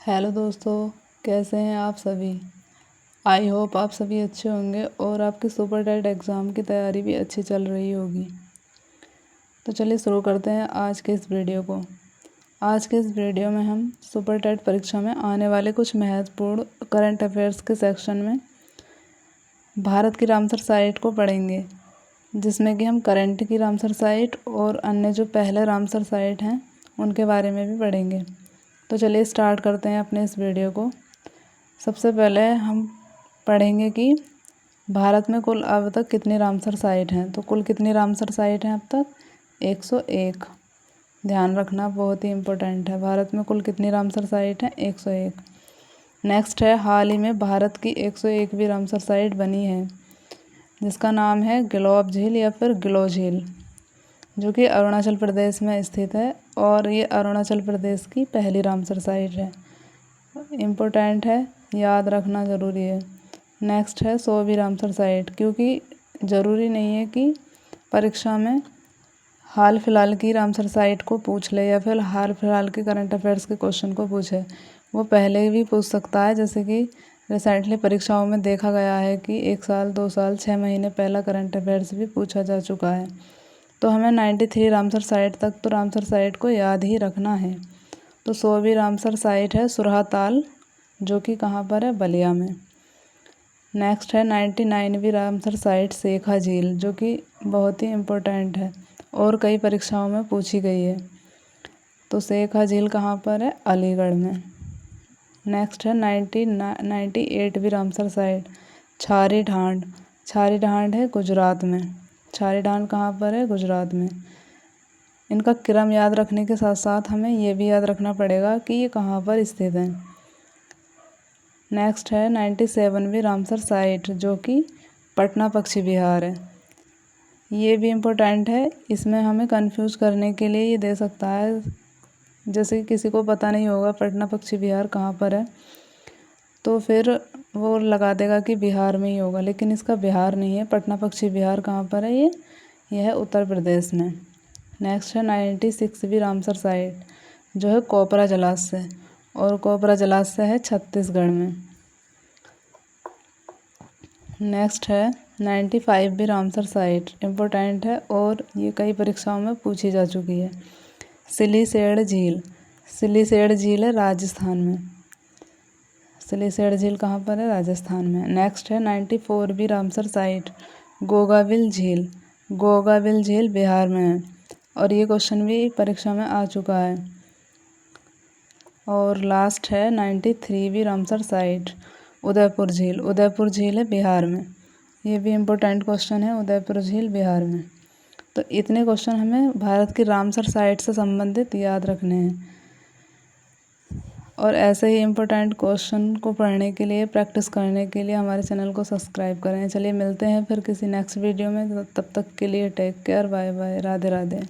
Hello दोस्तों, कैसे हैं आप सभी। आई होप आप सभी अच्छे होंगे और आपकी सुपर टेट एग्ज़ाम की तैयारी भी अच्छी चल रही होगी। तो चलिए शुरू करते हैं आज के इस वीडियो को। आज के इस वीडियो में हम सुपर टेट परीक्षा में आने वाले कुछ महत्वपूर्ण करंट अफेयर्स के सेक्शन में भारत की रामसर साइट को पढ़ेंगे, जिसमें कि हम करंट की रामसर साइट और अन्य जो पहले रामसर साइट हैं उनके बारे में भी पढ़ेंगे। तो चलिए स्टार्ट करते हैं अपने इस वीडियो को। सबसे पहले हम पढ़ेंगे कि भारत में कुल अब तक कितनी रामसर साइट हैं। तो कुल कितनी रामसर साइट हैं अब तक? 101। ध्यान रखना, बहुत ही इम्पोर्टेंट है। भारत में कुल कितनी रामसर साइट हैं? 101। नेक्स्ट है, हाल ही में भारत की 101वीं रामसर साइट बनी है, जिसका नाम है गिलोब झील या फिर गिलो झील, जो कि अरुणाचल प्रदेश में स्थित है और ये अरुणाचल प्रदेश की पहली रामसर साइट है। इम्पोर्टेंट है, याद रखना ज़रूरी है। नेक्स्ट है 100वीं रामसर साइट, क्योंकि ज़रूरी नहीं है कि परीक्षा में हाल फिलहाल की रामसर साइट को पूछ ले या फिर हाल फिलहाल के करंट अफेयर्स के क्वेश्चन को पूछे, वो पहले भी पूछ सकता है। जैसे कि रिसेंटली परीक्षाओं में देखा गया है कि 1 साल 2 साल 6 महीने पहला करंट अफेयर्स भी पूछा जा चुका है। तो हमें 93 रामसर साइट तक तो रामसर साइट को याद ही रखना है। तो 100वीं रामसर साइट है सुरहाताल, जो कि कहाँ पर है? बलिया में। नेक्स्ट है 99वीं रामसर साइट सेखा झील, जो कि बहुत ही इम्पोर्टेंट है और कई परीक्षाओं में पूछी गई है। तो सेखा झील कहाँ पर है? अलीगढ़ में। नेक्स्ट है 98वीं रामसर साइट छारी ढांड। छारी ढांड है गुजरात में। छारी ढांड कहाँ पर है? गुजरात में। इनका क्रम याद रखने के साथ साथ हमें ये भी याद रखना पड़ेगा कि ये कहाँ पर स्थित है। नेक्स्ट है 97वीं रामसर साइट, जो कि पटना पश्चिम बिहार है। ये भी इम्पोर्टेंट है, इसमें हमें कंफ्यूज करने के लिए ये दे सकता है। जैसे कि किसी को पता नहीं होगा पटना पश्चिम बिहार कहाँ पर है, तो फिर वो लगा देगा कि बिहार में ही होगा, लेकिन इसका बिहार नहीं है। पटना पश्चिम बिहार कहाँ पर है? ये है उत्तर प्रदेश में। नेक्स्ट है 96वीं रामसर साइट, जो है कोपरा जलाशय, और कोपरा जलाशय है छत्तीसगढ़ में। नेक्स्ट है 95वीं रामसर साइट, इम्पोर्टेंट है और ये कई परीक्षाओं में पूछी जा चुकी है। सिलीसेड़ झील। सिलीसेड़ झील है राजस्थान में। सिलीसेड़ झील कहाँ पर है? राजस्थान में। नेक्स्ट है 94वीं रामसर साइट गोगाविल झील। गोगाविल झील बिहार में है और ये क्वेश्चन भी परीक्षा में आ चुका है। और लास्ट है 93वीं रामसर साइट उदयपुर झील। उदयपुर झील है बिहार में। ये भी इम्पोर्टेंट क्वेश्चन है, उदयपुर झील बिहार में। तो इतने क्वेश्चन हमें भारत की रामसर साइट से संबंधित याद रखने हैं। और ऐसे ही इम्पोर्टेंट क्वेश्चन को पढ़ने के लिए, प्रैक्टिस करने के लिए हमारे चैनल को सब्सक्राइब करें। चलिए मिलते हैं फिर किसी नेक्स्ट वीडियो में। तब तक के लिए take care, bye bye, Radhe Radhe.